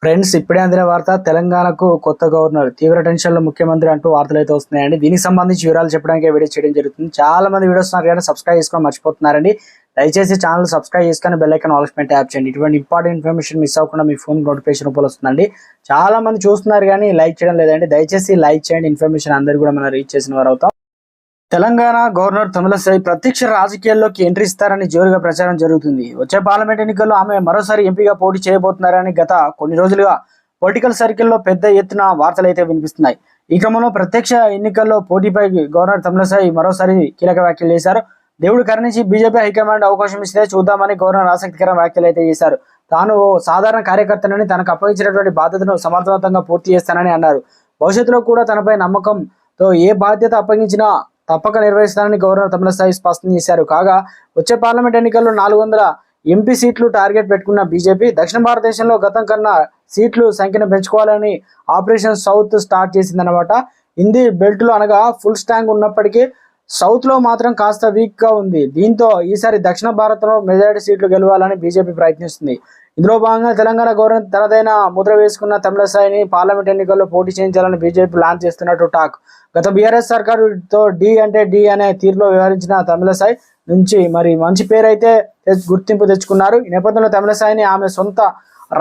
Friends, ఇప్పుడే అందిన వార్త. తెలంగాణకు కొత్త గవర్నర్, తీవ్ర టెన్షన్లో ముఖ్యమంత్రి అంటూ వార్తలు అయితే వస్తున్నాయండి. దీనికి సంబంధించి వివరాలు చెప్పడానికి వీడియో చేయడం జరుగుతుంది. చాలా మంది వీడియోస్ కానీ సబ్స్క్రైబ్ చేసుకొని మర్చిపోతున్నారండి. దయచేసి ఛానల్ సబ్స్క్రైబ్ చేసుకొని బెల్ ఐకాన్ ఆల్ పైన ట్యాప్ చేయండి. ఇటువంటి ఇంపార్టెంట్ ఇన్ఫర్మేషన్ మిస్ అవ్వకుండా మీ ఫోన్ నోటిఫికేషన్ రూపంలో వస్తుందండి. చాలా మంది చూస్తున్నారు కానీ లైక్ చేయడం లేదండి. దయచేసి లైక్ చేయండి. ఇన్ఫర్మేషన్ అందరూ కూడా మనం రీచ్ చేసిన వారు అవుతాం. తెలంగాణ గవర్నర్ తమిళసై ప్రత్యక్ష రాజకీయాల్లోకి ఎంట్రీ ఇస్తారని జోరుగా ప్రచారం జరుగుతుంది. వచ్చే పార్లమెంట్ ఎన్నికల్లో ఆమె మరోసారి ఎంపీగా పోటీ చేయబోతున్నారని గత కొన్ని రోజులుగా పొలిటికల్ సర్కిల్లో పెద్ద ఎత్తున వార్తలు అయితే వినిపిస్తున్నాయి. ఈ క్రమంలో ప్రత్యక్ష ఎన్నికల్లో పోటీపై గవర్నర్ తమిళసై మరోసారి కీలక వ్యాఖ్యలు చేశారు. దేవుడు కరుణించి బీజేపీ హైకమాండ్ అవకాశం ఇస్తే చూద్దామని గవర్నర్ ఆసక్తికర వ్యాఖ్యలు అయితే చేశారు. తాను సాధారణ కార్యకర్తనని, తనకు అప్పగించినటువంటి బాధ్యతను సమర్థవంతంగా పూర్తి చేస్తానని అన్నారు. భవిష్యత్తులో కూడా తనపై నమ్మకంతో ఏ బాధ్యత అప్పగించినా తప్పక నిర్వహిస్తానని గవర్నర్ తమిళసై స్పష్టం చేశారు. కాగా వచ్చే పార్లమెంట్ ఎన్నికల్లో 400 ఎంపీ సీట్లు టార్గెట్ పెట్టుకున్న బీజేపీ దక్షిణ భారతదేశంలో గతం కన్నా సీట్లు సంఖ్యను పెంచుకోవాలని ఆపరేషన్ సౌత్ స్టార్ట్ చేసిందన్నమాట. హిందీ బెల్ట్లో అనగా ఫుల్ స్టాంగ్ ఉన్నప్పటికీ సౌత్లో మాత్రం కాస్త వీక్గా ఉంది. దీంతో ఈసారి దక్షిణ భారత్లో మెజారిటీ సీట్లు గెలవాలని బీజేపీ ప్రయత్నిస్తుంది. ఇందులో భాగంగా తెలంగాణ గవర్నర్ తనదైన ముద్ర వేసుకున్న తమిళసైని పార్లమెంట్ ఎన్నికల్లో పోటీ చేయించాలని బీజేపీ ప్లాన్ చేస్తున్నట్టు టాక్. గత బీఆర్ఎస్ సర్కారుతో డి అంటే డి అనే తీరులో వ్యవహరించిన తమిళసై నుంచి మంచి పేరు అయితే గుర్తింపు తెచ్చుకున్నారు. ఈ నేపథ్యంలో తమిళసైని ఆమె సొంత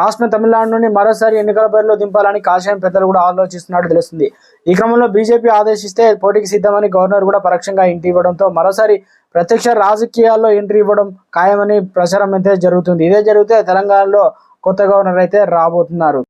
రాష్ట్రం తమిళనాడు నుండి మరోసారి ఎన్నికల బరిలో దింపాలని కాషాయం పెద్దలు కూడా ఆలోచిస్తున్నట్టు తెలుస్తుంది. ఈ క్రమంలో బీజేపీ ఆదేశిస్తే పోటీకి సిద్ధమని గవర్నర్ కూడా పరోక్షంగా ఇంటి ఇవ్వడంతో మరోసారి ప్రత్యక్ష రాజకీయాల్లో ఎంట్రీ ఇవ్వడం ఖాయమని ప్రచారం అయితే జరుగుతుంది. ఇదే జరిగితే తెలంగాణలో కొత్త గవర్నర్ అయితే రాబోతున్నారు.